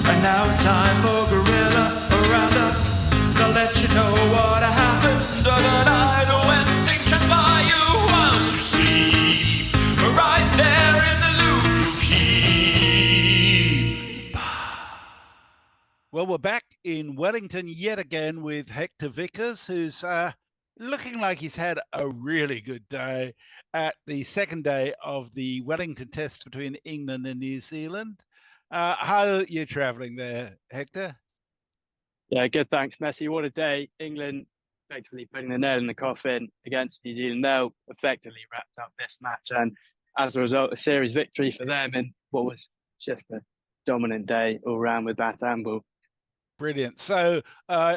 And now it's time for Guerilla Roundup. They'll let you know what happened overnight when things transpire you whilst you sleep. Right there in the loop you keep. Well, we're back in Wellington yet again with Hector Vickers, who's looking like he's had a really good day at the second day of the Wellington test between England and New Zealand. How are you travelling there, Hector? Yeah, good. Thanks, Messi. What a day. England effectively putting the nail in the coffin against New Zealand. They'll effectively wrapped up this match. And as a result, a series victory for them in what was just a dominant day all round with bat and ball. Brilliant. So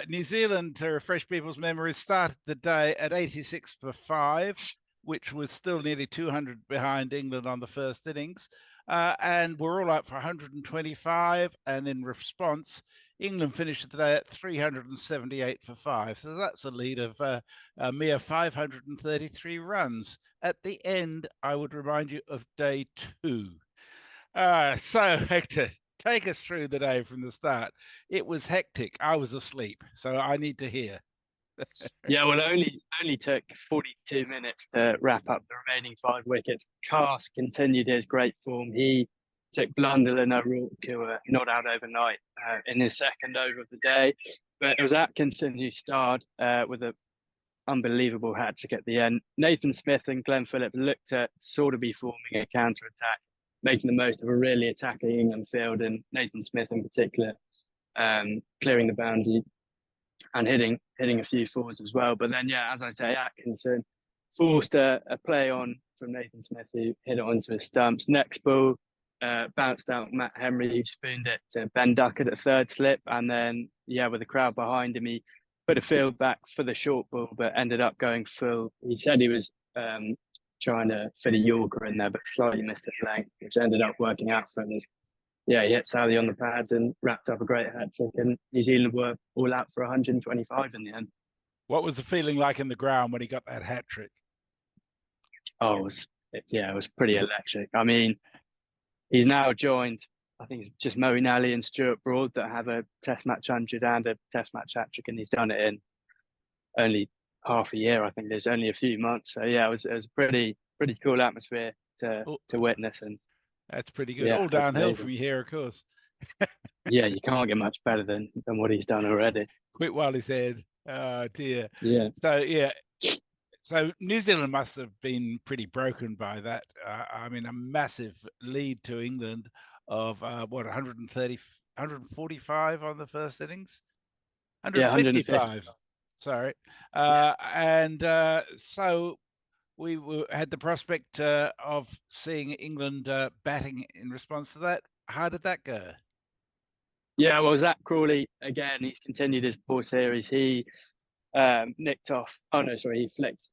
New Zealand, to refresh people's memories, started the day at 86 for 5, which was still nearly 200 behind England on the first innings. And we're all out for 125. And in response, England finished the day at 378 for 5. So that's a lead of a mere 533 runs. At the end, I would remind you of day 2. So, Hector, take us through the day from the start. It was hectic. I was asleep, so I need to hear. Yeah, well, it only took 42 minutes to wrap up the remaining 5 wickets. Carse continued his great form. He took Blundell and O'Rourke, who were not out overnight, in his second over of the day. But it was Atkinson who starred with an unbelievable hat-trick at the end. Nathan Smith and Glenn Phillips looked to sort of be forming a counter-attack, making the most of a really attacking England field, and Nathan Smith in particular clearing the boundary and hitting a few fours as well. But then, yeah, as I say, Atkinson forced a play on from Nathan Smith, who hit it onto his stumps. Next ball, bounced out Matt Henry, who spooned it to Ben Duckett at third slip. And then, yeah, with the crowd behind him, he put a field back for the short ball, but ended up going full. He said he was trying to fit a Yorker in there, but slightly missed his length, which ended up working out for him. Yeah, he hit Sally on the pads and wrapped up a great hat-trick, and New Zealand were all out for 125 in the end. What was the feeling like in the ground when he got that hat-trick? Oh, it was pretty electric. I mean, he's now joined, I think it's just Moeen Ali and Stuart Broad that have a Test match 100 and a Test match hat-trick, and he's done it in only half a year. I think there's only a few months. So yeah, it was a pretty cool atmosphere to witness, and that's pretty good. Yeah, all downhill from here, of course. Yeah, you can't get much better than what he's done already. Quit while he's ahead. Oh dear. Yeah. So New Zealand must have been pretty broken by that. I mean, a massive lead to England of 130, 145 on the first innings. 155. Sorry. And so we had the prospect of seeing England batting in response to that. How did that go? Yeah, well, Zach Crawley, again, he's continued his poor series. He nicked off. Oh, no, sorry. He flicked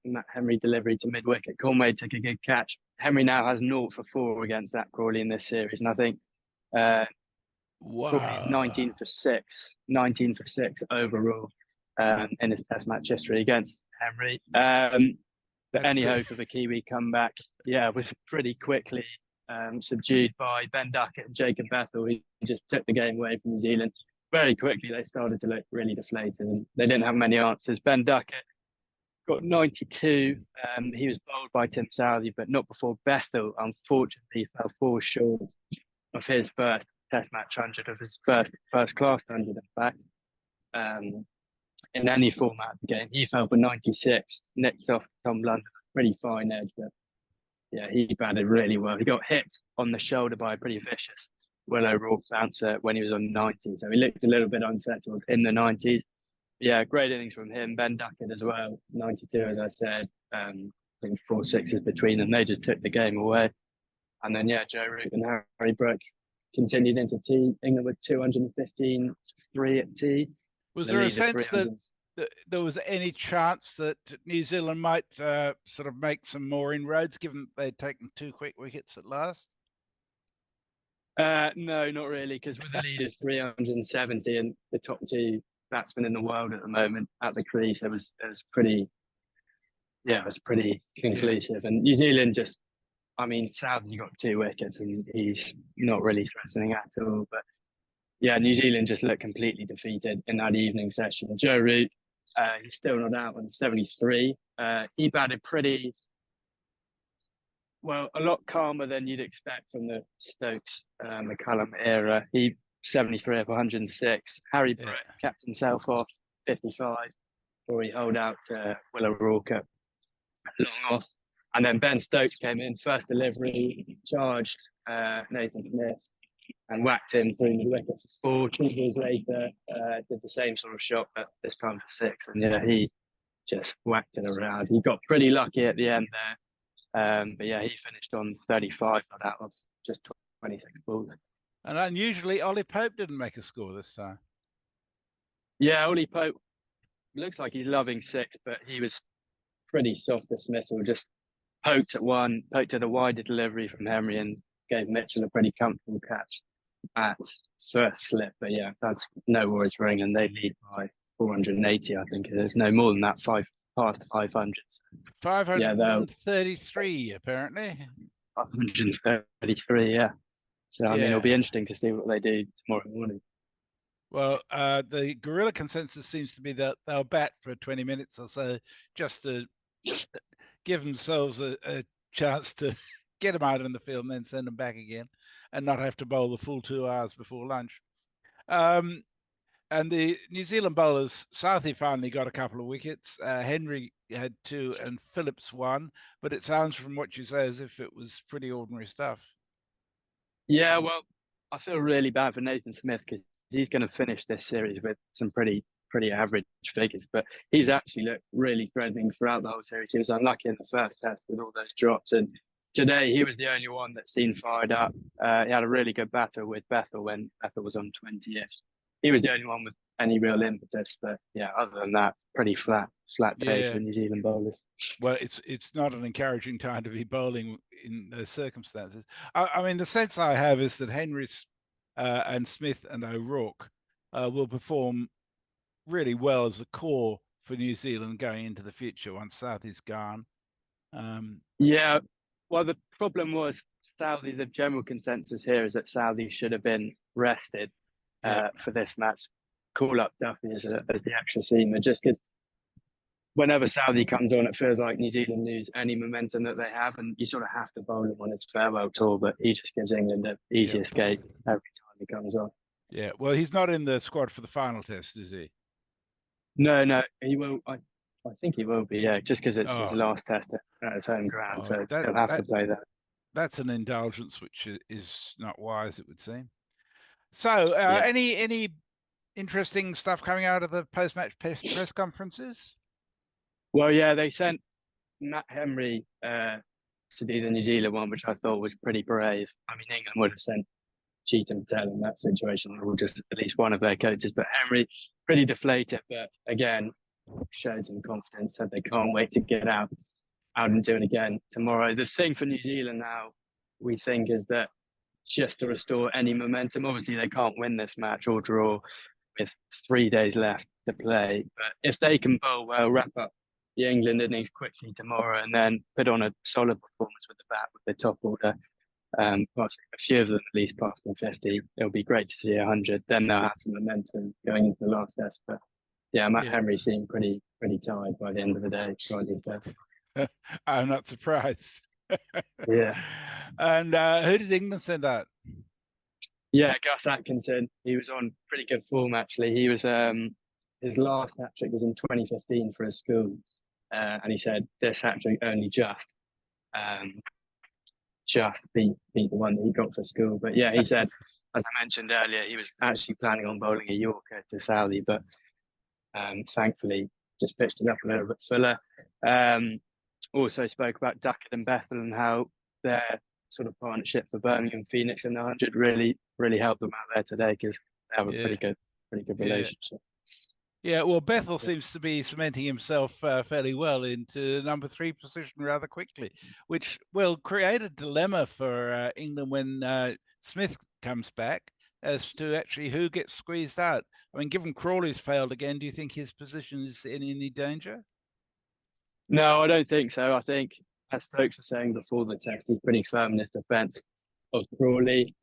Matt Henry delivery to mid-wicket. Conway took a good catch. Henry now has 0 for 4 against Zach Crawley in this series. And I think Crawley's 19 for 6 overall in his Test match history against Henry. Any hope of a Kiwi comeback, was pretty quickly subdued by Ben Duckett and Jacob Bethell, who just took the game away from New Zealand. Very quickly, they started to look really deflated, and they didn't have many answers. Ben Duckett got 92. He was bowled by Tim Southey, but not before Bethell, unfortunately, fell 4 short of his first Test match 100, of his first class 100, in fact. In any format of the game, he fell for 96, nicked off Tom London, pretty fine edge, but yeah, he batted really well. He got hit on the shoulder by a pretty vicious Will O'Rourke bouncer when he was on 90, so he looked a little bit unsettled in the 90s. Yeah, great innings from him. Ben Duckett as well, 92, as I said. I think 4 sixes between them. They just took the game away. And then, yeah, Joe Root and Harry Brook continued into tea. England with 215 3 at tea. Was there a sense that there was any chance that New Zealand might sort of make some more inroads, given they'd taken 2 quick wickets at last? No, not really, because with the lead of 370 and the top 2 batsmen in the world at the moment at the crease, it was pretty conclusive. Yeah. And New Zealand just, I mean, Southey got 2 wickets and he's not really threatening at all. But yeah, New Zealand just looked completely defeated in that evening session. Joe Root, he's still not out on 73. He batted pretty well, a lot calmer than you'd expect from the Stokes McCullum era. He 73 up 106. Harry Brett kept himself off 55 before he held out to Will O'Rourke long off. And then Ben Stokes came in, first delivery, charged Nathan Smith and whacked him through the wickets for 4. 2 years later, did the same sort of shot, but this time for 6. And yeah, he just whacked it around. He got pretty lucky at the end there. But yeah, he finished on 35 out of just 26 balls. And unusually, Ollie Pope didn't make a score this time. Yeah, Ollie Pope looks like he's loving 6, but he was pretty soft dismissal, just poked at a wider delivery from Henry and gave Mitchell a pretty comfortable catch at first slip. But yeah, that's no worries for England. They lead by 480, I think it is. No more than that, past 500. 533, apparently. 533, yeah. So, I mean, it'll be interesting to see what they do tomorrow morning. Well, the Guerilla consensus seems to be that they'll bat for 20 minutes or so just to give themselves a chance to get them out in the field and then send them back again and not have to bowl the full 2 hours before lunch. And the New Zealand bowlers, Southey finally got a couple of wickets. Henry had 2 and Phillips 1, but it sounds from what you say as if it was pretty ordinary stuff. Yeah, well, I feel really bad for Nathan Smith because he's going to finish this series with some pretty average figures, but he's actually looked really threatening throughout the whole series. He was unlucky in the first test with all those drops, and today he was the only one that seemed fired up. He had a really good batter with Bethel when Bethel was on 20-ish. He was the only one with any real impetus, but yeah, other than that, pretty flat day for New Zealand bowlers. Well, it's not an encouraging time to be bowling in those circumstances. I mean, the sense I have is that Henry's and Smith and O'Rourke will perform really well as a core for New Zealand going into the future once Southey's gone. Yeah, well, the problem was Southey. The general consensus here is that Southey should have been rested for this match. Call up Duffy as the extra seamer, just because whenever Southey comes on, it feels like New Zealand lose any momentum that they have, and you sort of have to bowl him on his farewell tour. But he just gives England an easy escape every time he comes on. Yeah, well, he's not in the squad for the final test, is he? No, he will. I think he will be. Yeah, just because it's his last test at his home ground, so he'll have to play that. That's an indulgence which is not wise, it would seem. So, any interesting stuff coming out of the post-match press conferences? Well, yeah, they sent Matt Henry to do the New Zealand one, which I thought was pretty brave. I mean, England would have sent Cheetham Patel in that situation, or just at least one of their coaches. But Henry, pretty deflated, but again, showed some confidence, said they can't wait to get out and do it again tomorrow. The thing for New Zealand now, we think, is that just to restore any momentum. Obviously, they can't win this match or draw with 3 days left to play. But if they can bowl well, wrap up the England innings quickly tomorrow, and then put on a solid performance with the bat, with the top order, a few of them at least past the 50, it'll be great to see 100. Then they'll have some momentum going into the last test. But yeah, Matt Henry seemed pretty tired by the end of the day. I'm not surprised. Yeah. And who did England send out? Yeah, Gus Atkinson. He was on pretty good form, actually. He was his last hat trick was in 2015 for his school, and he said this hat trick only just beat the one that he got for school. But yeah, he said, as I mentioned earlier, he was actually planning on bowling a Yorker to Southey, but thankfully just pitched it up a little bit fuller. Also spoke about Duckett and Bethel and how their sort of partnership for Birmingham, Phoenix and the 100 really helped them out there today, because they have a pretty good relationship. Yeah, well, Bethel seems to be cementing himself fairly well into number 3 position rather quickly, which will create a dilemma for England when Smith comes back as to actually who gets squeezed out. I mean, given Crawley's failed again, do you think his position is in any danger? No, I don't think so. I think, as Stokes was saying before the test, he's pretty firm in his defence. of Crawley.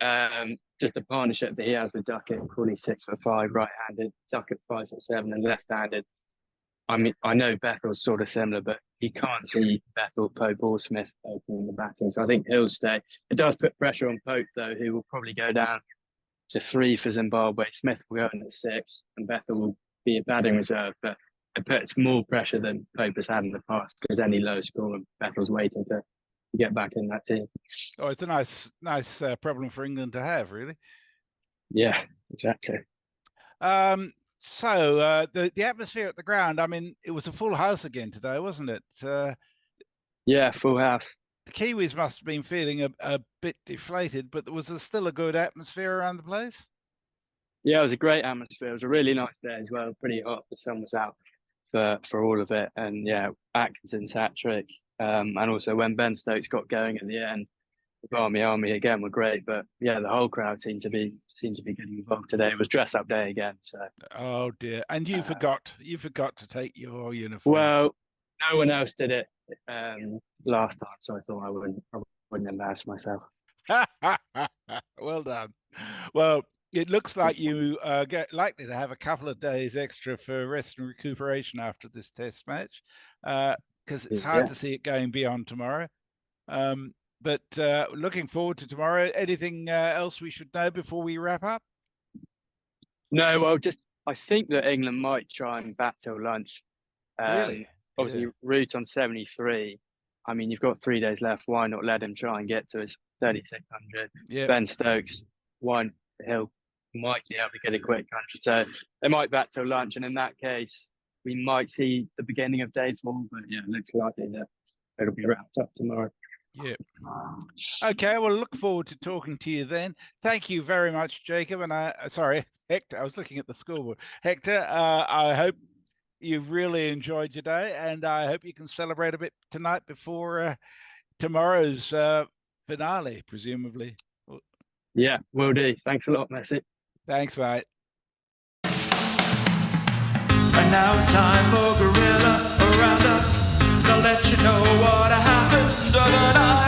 Just a partnership that he has with Duckett. Crawley 6'5", right-handed, Duckett 5'7", and left-handed. I mean, I know Bethel's sort of similar, but he can't see Bethel, Pope, or Smith opening the batting. So I think he'll stay. It does put pressure on Pope, though, who will probably go down to 3 for Zimbabwe. Smith will go in at 6, and Bethel will be a batting reserve. But it puts more pressure than Pope has had in the past, because any low score, and Bethel's waiting to get back in that team. Oh, it's a nice problem for England to have, really. Yeah, exactly. So the atmosphere at the ground, I mean, it was a full house again today, wasn't it? Yeah, full house. The Kiwis must have been feeling a bit deflated, but there was still a good atmosphere around the place. Yeah, it was a great atmosphere. It was a really nice day as well. Pretty hot. The sun was out for all of it. And yeah, Atkinson's hat trick. And also when Ben Stokes got going at the end, the Army again were great. But yeah, the whole crowd seemed to be getting involved today. It was dress up day again. So oh dear. And you forgot to take your uniform. Well, no one else did it last time, so I thought I wouldn't embarrass myself. Well done. Well, it looks like you get likely to have a couple of days extra for rest and recuperation after this test match, because it's hard to see it going beyond tomorrow. But looking forward to tomorrow. Anything else we should know before we wrap up? No, well, I think that England might try and bat till lunch. Really? Obviously, Root on 73. I mean, you've got 3 days left. Why not let him try and get to his 3,600? Yeah. Ben Stokes, he'll might be able to get a quick 100. So they might bat till lunch, and in that case, we might see the beginning of day 4. But yeah, it looks likely that it'll be wrapped up tomorrow. Yeah. Okay, well, look forward to talking to you then. Thank you very much, Jacob. And Hector. I was looking at the scoreboard. Hector, I hope you've really enjoyed your day, and I hope you can celebrate a bit tonight before tomorrow's finale, presumably. Yeah, will do. Thanks a lot, Messi. Thanks, mate. And now it's time for Guerilla, a roundup. They'll let you know what happened.